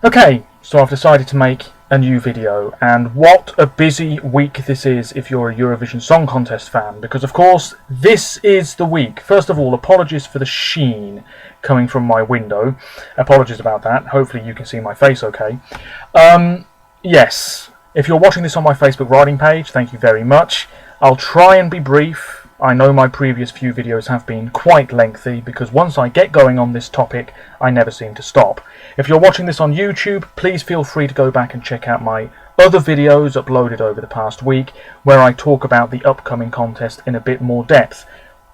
Okay, so I've decided to make a new video, and what a busy week this is if you're a Eurovision Song Contest fan, because of course this is the week. First of all, apologies for the sheen coming from my window. Apologies about that. Hopefully you can see my face okay. Yes, if you're watching this on my Facebook writing page, thank you very much. I'll try and be brief. I know my previous few videos have been quite lengthy because once I get going on this topic, I never seem to stop. If you're watching this on YouTube, please feel free to go back and check out my other videos uploaded over the past week where I talk about the upcoming contest in a bit more depth.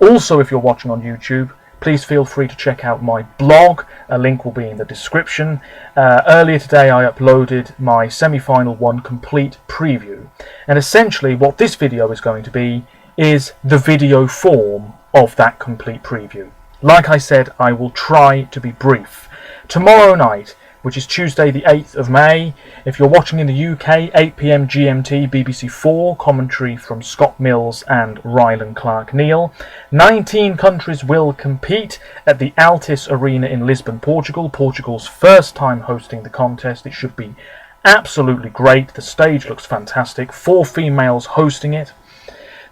Also, if you're watching on YouTube, please feel free to check out my blog. A link will be in the description. Earlier today I uploaded my semi-final one complete preview. And essentially what this video is going to be is the video form of that complete preview. Like I said, I will try to be brief. Tomorrow night, which is Tuesday the 8th of May, if you're watching in the UK, 8 PM GMT, BBC 4, commentary from Scott Mills and Rylan Clark-Neil. 19 countries will compete at the Altis Arena in Lisbon, Portugal. Portugal's first time hosting the contest. It should be absolutely great. The stage looks fantastic. 4 females hosting it.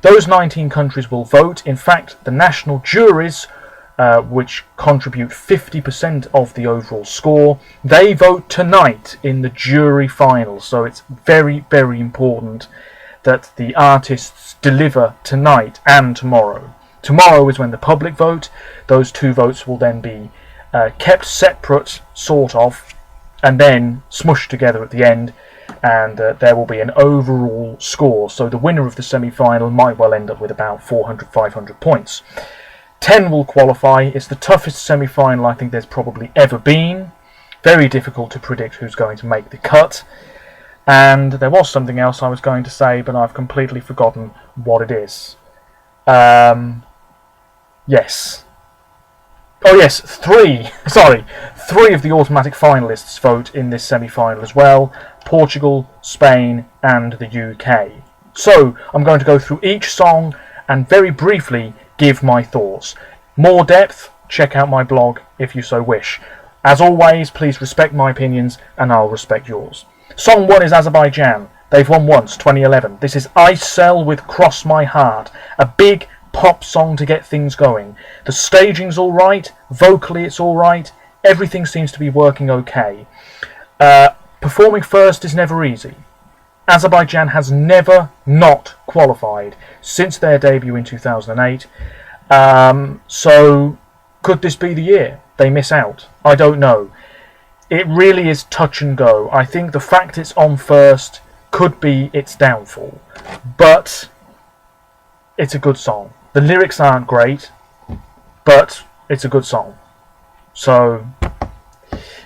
Those 19 countries will vote. In fact, the national juries, which contribute 50% of the overall score, they vote tonight in the jury final. So it's very, very important that the artists deliver tonight and tomorrow. Tomorrow is when the public vote. Those 2 votes will then be kept separate, sort of, and then smushed together at the end. And there will be an overall score, so the winner of the semi-final might well end up with about 400-500 points. 10 will qualify. It's the toughest semi-final I think there's probably ever been. Very difficult to predict who's going to make the cut. And there was something else I was going to say, but I've completely forgotten what it is. Yes. Oh yes, 3 of the automatic finalists vote in this semi-final as well. Portugal, Spain and the UK. So I'm going to go through each song and very briefly give my thoughts. More depth, check out my blog if you so wish. As always, please respect my opinions and I'll respect yours. Song 1 is Azerbaijan. They've won once, 2011. This is Ice Cell with Cross My Heart. A big pop song to get things going. The staging's alright, vocally it's alright, everything seems to be working okay. Performing first is never easy. Azerbaijan has never not qualified since their debut in 2008. So could this be the year they miss out? I don't know. It really is touch and go. I think the fact it's on first could be its downfall. But it's a good song. The lyrics aren't great, but it's a good song. So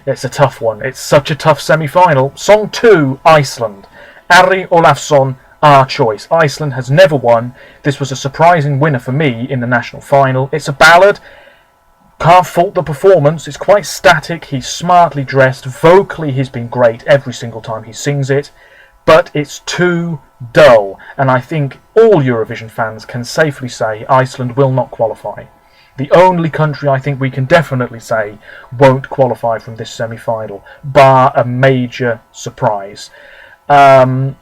it's a tough one. It's such a tough semi-final. Song 2, Iceland. Ari Olafsson, our choice. Iceland has never won. This was a surprising winner for me in the national final. It's a ballad. Can't fault the performance. It's quite static. He's smartly dressed. Vocally, he's been great every single time he sings it. But it's too dull. And I think all Eurovision fans can safely say Iceland will not qualify. The only country I think we can definitely say won't qualify from this semi-final, bar a major surprise. Iceland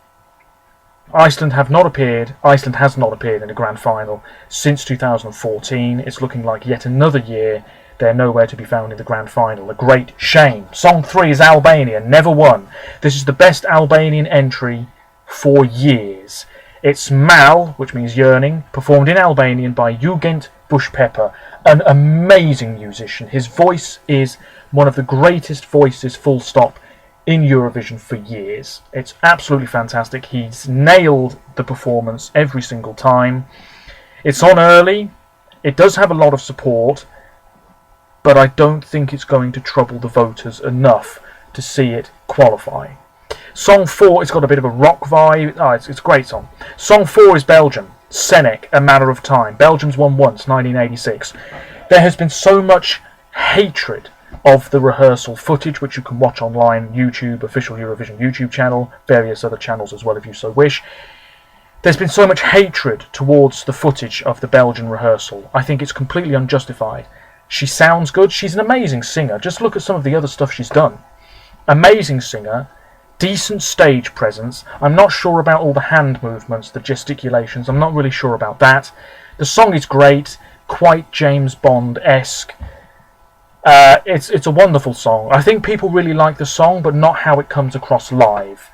has not appeared in a grand final since 2014. It's looking like yet another year they're nowhere to be found in the grand final. A great shame. Song 3 is Albania, never won. This is the best Albanian entry for years. It's Mal, which means yearning, performed in Albanian by Jugend Bushpepper, an amazing musician. His voice is one of the greatest voices, full stop, in Eurovision for years. It's absolutely fantastic. He's nailed the performance every single time. It's on early. It does have a lot of support, but I don't think it's going to trouble the voters enough to see it qualify. Song 4, it's got a bit of a rock vibe. It's a great song. Song 4 is Belgium. Senek, A Matter of Time. Belgium's won once, 1986. There has been so much hatred of the rehearsal footage, which you can watch online, YouTube, official Eurovision YouTube channel, various other channels as well if you so wish. There's been so much hatred towards the footage of the Belgian rehearsal. I think it's completely unjustified. She sounds good. She's an amazing singer. Just look at some of the other stuff she's done. Amazing singer, decent stage presence. I'm not sure about all the hand movements, the gesticulations. I'm not really sure about that. The song is great, quite James Bond-esque. It's a wonderful song. I think people really like the song, but not how it comes across live.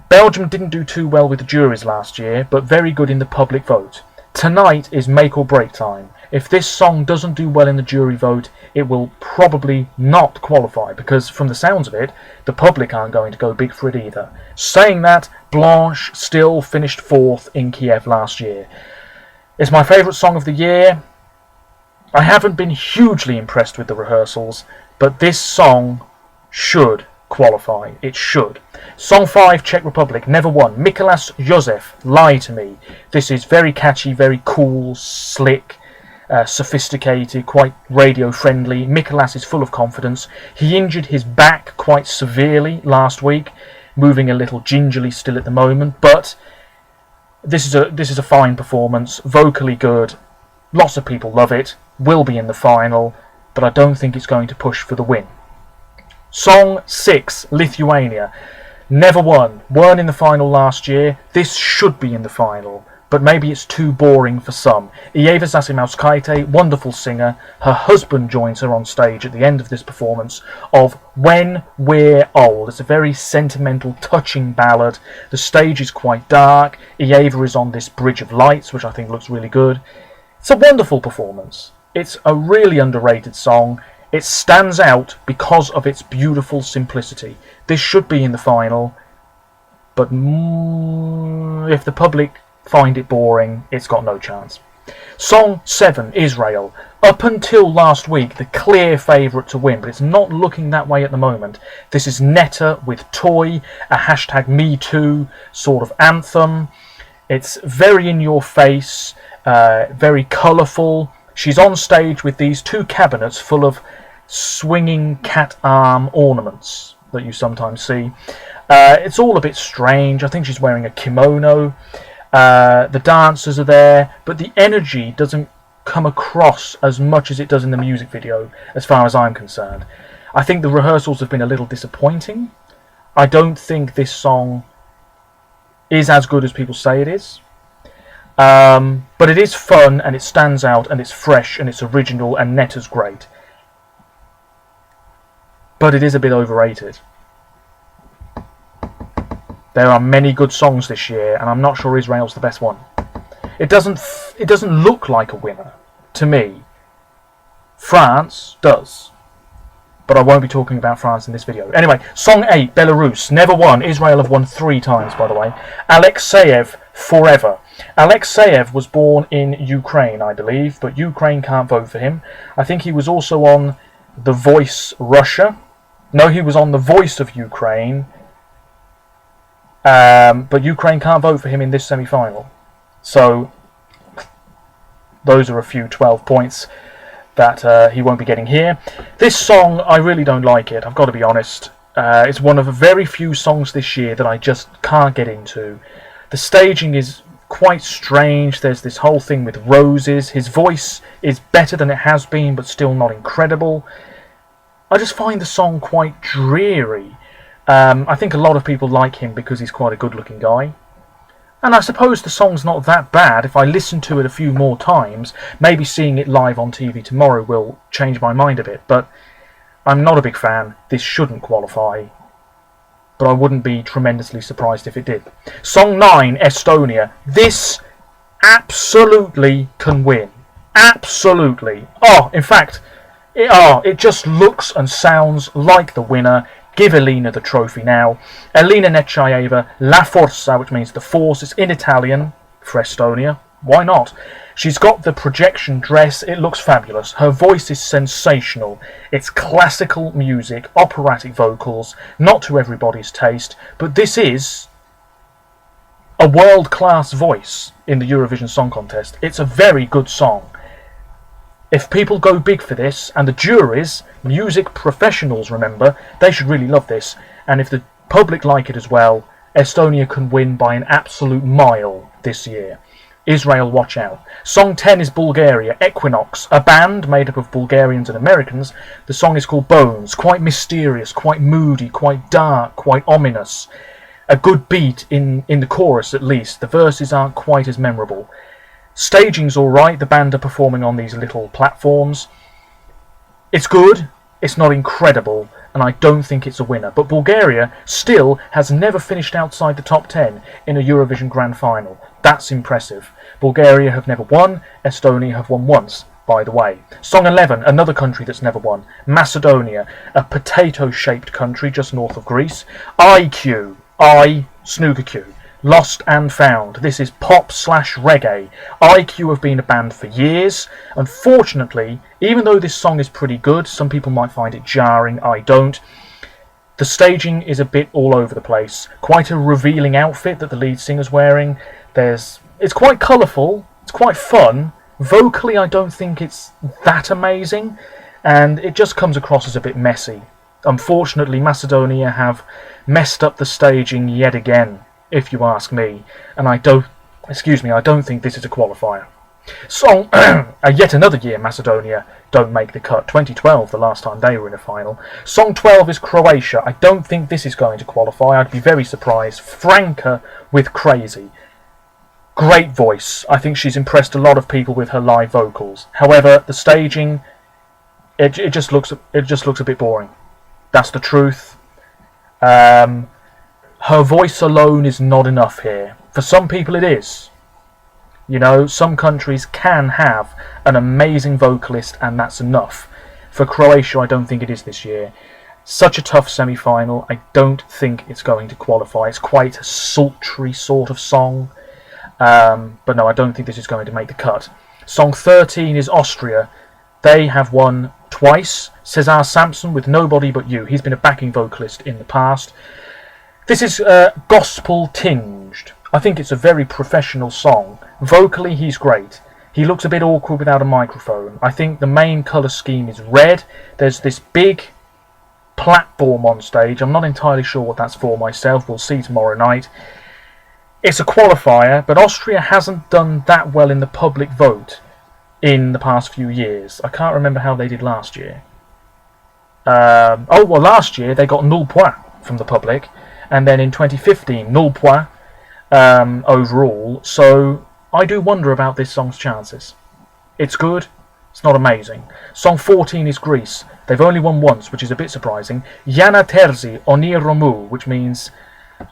Belgium didn't do too well with the juries last year, but very good in the public vote. Tonight is make or break time. If this song doesn't do well in the jury vote, it will probably not qualify, because from the sounds of it, the public aren't going to go big for it either. Saying that, Blanche still finished 4th in Kiev last year. It's my favourite song of the year. I haven't been hugely impressed with the rehearsals, but this song should qualify. It should. Song 5, Czech Republic, never won. Mikolas Josef, Lie to Me. This is very catchy, very cool, slick, sophisticated, quite radio friendly. Mikolas is full of confidence. He injured his back quite severely last week, moving a little gingerly still at the moment, but this is a fine performance, vocally good. Lots of people love it, will be in the final, but I don't think it's going to push for the win. Song 6, Lithuania, never won. Weren't in the final last year. This should be in the final, but maybe it's too boring for some. Ieva Zasimauskaite, wonderful singer. Her husband joins her on stage at the end of this performance of When We're Old. It's a very sentimental, touching ballad. The stage is quite dark. Ieva is on this bridge of lights, which I think looks really good. It's a wonderful performance. It's a really underrated song. It stands out because of its beautiful simplicity. This should be in the final, but if the public find it boring, it's got no chance. Song 7, Israel. Up until last week, the clear favourite to win, but it's not looking that way at the moment. This is Netta with Toy, a hashtag #MeToo sort of anthem. It's very in your face, very colourful. She's on stage with these 2 cabinets full of swinging cat arm ornaments that you sometimes see. It's all a bit strange. I think she's wearing a kimono. The dancers are there, but the energy doesn't come across as much as it does in the music video, as far as I'm concerned. I think the rehearsals have been a little disappointing. I don't think this song is as good as people say it is. But it is fun, and it stands out, and it's fresh, and it's original, and Netta's great. But it is a bit overrated. There are many good songs this year, and I'm not sure Israel's the best one. It doesn't look like a winner to me. France does, but I won't be talking about France in this video. Anyway, Song 8, Belarus, never won. Israel have won 3 times, by the way. Alexeyev, Forever. Alexeyev was born in Ukraine, I believe, but Ukraine can't vote for him. I think he was also on The Voice Russia. No, he was on The Voice of Ukraine. But Ukraine can't vote for him in this semi-final. So, those are a few 12 points that he won't be getting here. This song, I really don't like it, I've got to be honest. It's one of the very few songs this year that I just can't get into. The staging is quite strange. There's this whole thing with roses. His voice is better than it has been, but still not incredible. I just find the song quite dreary. I think a lot of people like him because he's quite a good-looking guy. And I suppose the song's not that bad. If I listen to it a few more times, maybe seeing it live on TV tomorrow will change my mind a bit. But I'm not a big fan. This shouldn't qualify. But I wouldn't be tremendously surprised if it did. Song 9, Estonia. This absolutely can win. Absolutely. Oh, in fact, it just looks and sounds like the winner. Give Elena the trophy now. Elena Nechaeva, La Forza, which means the force. It's in Italian for Estonia. Why not? She's got the projection dress. It looks fabulous. Her voice is sensational. It's classical music, operatic vocals, not to everybody's taste, but this is a world-class voice in the Eurovision Song Contest. It's a very good song. If people go big for this, and the juries, music professionals remember, they should really love this, and if the public like it as well, Estonia can win by an absolute mile this year. Israel, watch out. Song 10 is Bulgaria, Equinox, a band made up of Bulgarians and Americans. The song is called Bones, quite mysterious, quite moody, quite dark, quite ominous. A good beat in the chorus at least. The verses aren't quite as memorable. Staging's alright, the band are performing on these little platforms. It's good, it's not incredible, and I don't think it's a winner. But Bulgaria still has never finished outside the top 10 in a Eurovision Grand Final. That's impressive. Bulgaria have never won, Estonia have won once, by the way. Song 11, another country that's never won. Macedonia, a potato-shaped country just north of Greece. IQ, snooker cue. Lost and Found. This is pop/reggae. IQ have been a band for years. Unfortunately, even though this song is pretty good, some people might find it jarring, I don't. The staging is a bit all over the place. Quite a revealing outfit that the lead singer's wearing. It's quite colourful, it's quite fun. Vocally, I don't think it's that amazing, and it just comes across as a bit messy. Unfortunately, Macedonia have messed up the staging yet again, if you ask me, and I don't think this is a qualifier. Song, yet another year Macedonia don't make the cut. 2012, the last time they were in a final. Song 12 is Croatia. I don't think this is going to qualify. I'd be very surprised. Franca with Crazy. Great voice. I think she's impressed a lot of people with her live vocals. However, the staging, it just looks a bit boring. That's the truth. Her voice alone is not enough here. For some people it is. You know, some countries can have an amazing vocalist and that's enough. For Croatia, I don't think it is this year. Such a tough semi-final, I don't think it's going to qualify. It's quite a sultry sort of song. But no, I don't think this is going to make the cut. Song 13 is Austria. They have won twice. Cesar Sampson with Nobody But You. He's been a backing vocalist in the past. This is gospel tinged. I think it's a very professional song. Vocally, he's great. He looks a bit awkward without a microphone. I think the main colour scheme is red. There's this big platform on stage. I'm not entirely sure what that's for myself. We'll see tomorrow night. It's a qualifier, but Austria hasn't done that well in the public vote in the past few years. I can't remember how they did last year. Last year they got 0 points from the public, and then in 2015, 0 points overall. So I do wonder about this song's chances. It's good, it's not amazing. Song 14 is Greece. They've only won once, which is a bit surprising. Yana Terzi Oni Romu, which means,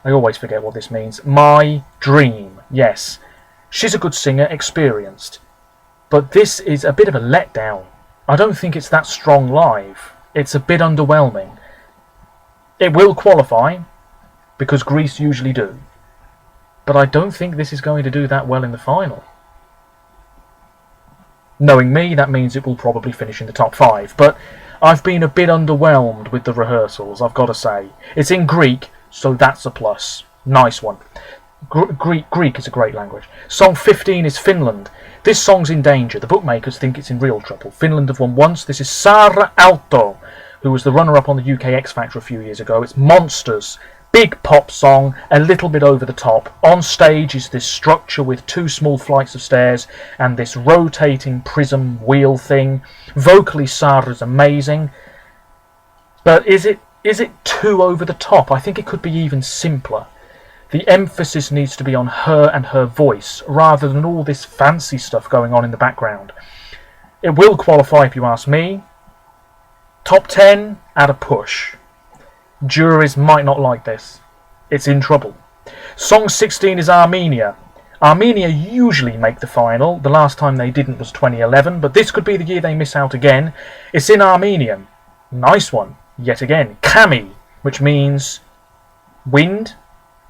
I always forget what this means, my dream. Yes, she's a good singer, experienced. But this is a bit of a letdown. I don't think it's that strong live. It's a bit underwhelming. It will qualify, because Greece usually do. But I don't think this is going to do that well in the final. Knowing me, that means it will probably finish in the top 5. But I've been a bit underwhelmed with the rehearsals, I've got to say. It's in Greek, so that's a plus. Nice one. Greek is a great language. Song 15 is Finland. This song's in danger. The bookmakers think it's in real trouble. Finland have won once. This is Sara Aalto, who was the runner-up on the UK X Factor a few years ago. It's Monsters. Big pop song, a little bit over the top. On stage is this structure with 2 small flights of stairs and this rotating prism wheel thing. Vocally, Sara's amazing. But is it too over the top? I think it could be even simpler. The emphasis needs to be on her and her voice, rather than all this fancy stuff going on in the background. It will qualify if you ask me. Top 10 at a push. Juries might not like this. It's in trouble. Song 16 is Armenia. Armenia usually make the final. The last time they didn't was 2011, but this could be the year they miss out again. It's in Armenian. Nice one. Yet again. Kami, which means wind.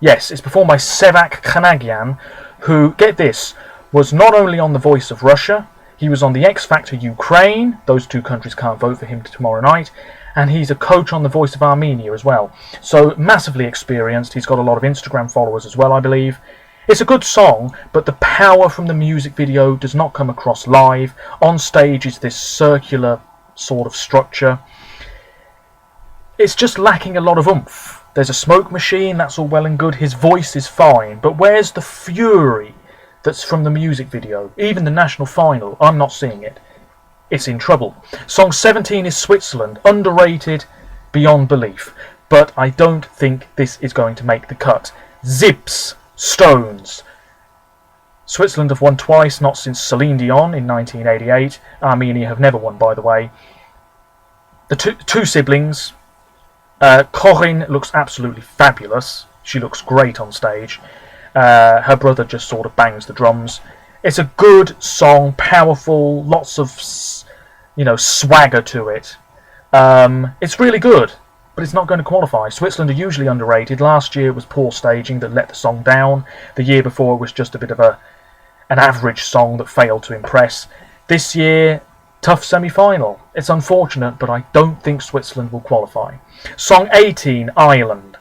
Yes, it's performed by Sevak Khanagyan, who, get this, was not only on The Voice of Russia, he was on the X Factor Ukraine. Those 2 countries can't vote for him tomorrow night. And he's a coach on The Voice of Armenia as well. So massively experienced. He's got a lot of Instagram followers as well, I believe. It's a good song, but the power from the music video does not come across live. On stage is this circular sort of structure. It's just lacking a lot of oomph. There's a smoke machine, that's all well and good. His voice is fine, but where's the fury? that's from the music video. Even the national final, I'm not seeing it. It's in trouble. Song 17 is Switzerland, underrated beyond belief, but I don't think this is going to make the cut. Zips, Stones. Switzerland have won twice, not since Celine Dion in 1988. Armenia have never won, by the way. The two siblings. Corinne looks absolutely fabulous. She looks great on stage. Her brother just sort of bangs the drums. It's a good song, powerful, lots of, swagger to it. It's really good, but it's not going to qualify. Switzerland are usually underrated. Last year it was poor staging that let the song down. The year before it was just a bit of an average song that failed to impress. This year, tough semi-final. It's unfortunate, but I don't think Switzerland will qualify. Song 18, Ireland.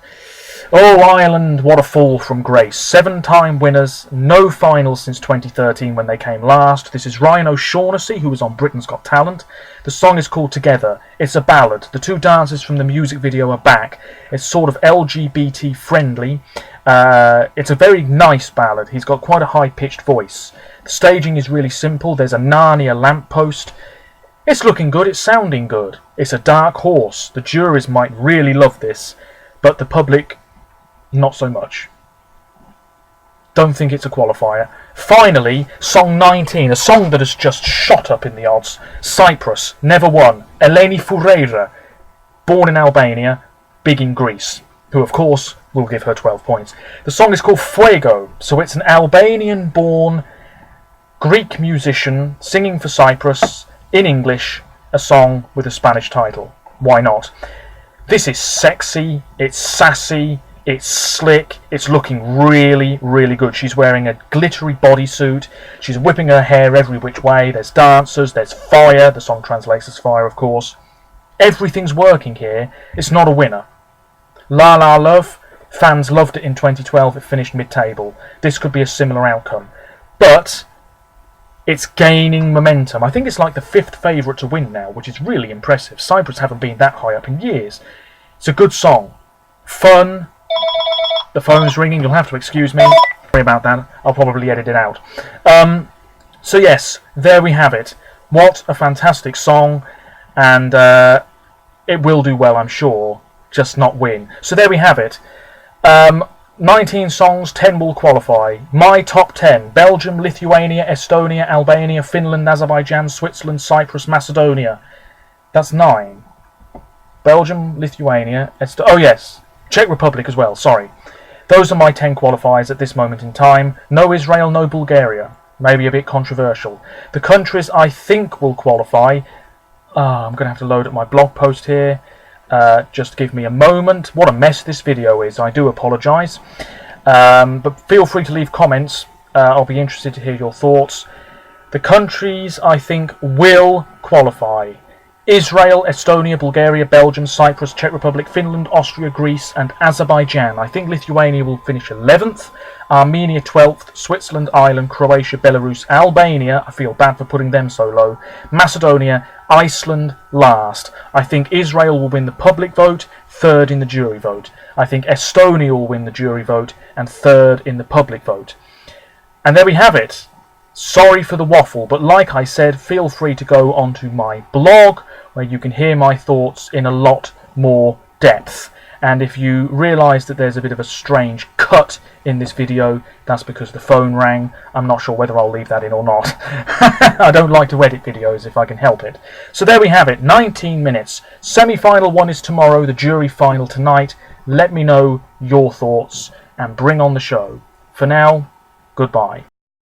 Oh, Ireland, what a fall from grace. 7-time winners, no finals since 2013 when they came last. This is Ryan O'Shaughnessy, who was on Britain's Got Talent. The song is called Together. It's a ballad. The two dancers from the music video are back. It's sort of LGBT friendly. It's a very nice ballad. He's got quite a high-pitched voice. The staging is really simple. There's a Narnia lamppost. It's looking good. It's sounding good. It's a dark horse. The juries might really love this, but the public, not so much. Don't think it's a qualifier. Finally, Song 19, a song that has just shot up in the odds. Cyprus, never won. Eleni Foureira, born in Albania, big in Greece, who of course will give her 12 points. The song is called Fuego, so it's an Albanian-born Greek musician singing for Cyprus in English, a song with a Spanish title. Why not? This is sexy, it's sassy, it's slick, it's looking really, really good. She's wearing a glittery bodysuit, she's whipping her hair every which way, there's dancers, there's fire, the song translates as fire of course. Everything's working here. It's not a winner. La La Love, fans loved it in 2012, it finished mid-table. This could be a similar outcome. But it's gaining momentum. I think it's like the 5th favourite to win now, which is really impressive. Cyprus haven't been that high up in years. It's a good song. Fun. The phone's ringing, you'll have to excuse me. Sorry about that, I'll probably edit it out. So yes, there we have it. What a fantastic song, and it will do well, I'm sure, just not win. So there we have it. 19 songs, 10 will qualify. My top 10: Belgium, Lithuania, Estonia, Albania, Finland, Azerbaijan, Switzerland, Cyprus, Macedonia. That's 9. Belgium, Lithuania, oh yes, Czech Republic as well, sorry. Those are my 10 qualifiers at this moment in time. No Israel, no Bulgaria. Maybe a bit controversial. The countries I think will qualify. I'm going to have to load up my blog post here. Just give me a moment. What a mess this video is. I do apologise. But feel free to leave comments. I'll be interested to hear your thoughts. The countries I think will qualify: Israel, Estonia, Bulgaria, Belgium, Cyprus, Czech Republic, Finland, Austria, Greece and Azerbaijan. I think Lithuania will finish 11th, Armenia 12th, Switzerland, Ireland, Croatia, Belarus, Albania, I feel bad for putting them so low, Macedonia, Iceland last. I think Israel will win the public vote, 3rd in the jury vote. I think Estonia will win the jury vote and 3rd in the public vote. And there we have it. Sorry for the waffle, but like I said, feel free to go onto my blog where you can hear my thoughts in a lot more depth. And if you realise that there's a bit of a strange cut in this video, that's because the phone rang. I'm not sure whether I'll leave that in or not. I don't like to edit videos if I can help it. So there we have it, 19 minutes. Semi-final one is tomorrow, the jury final tonight. Let me know your thoughts and bring on the show. For now, goodbye.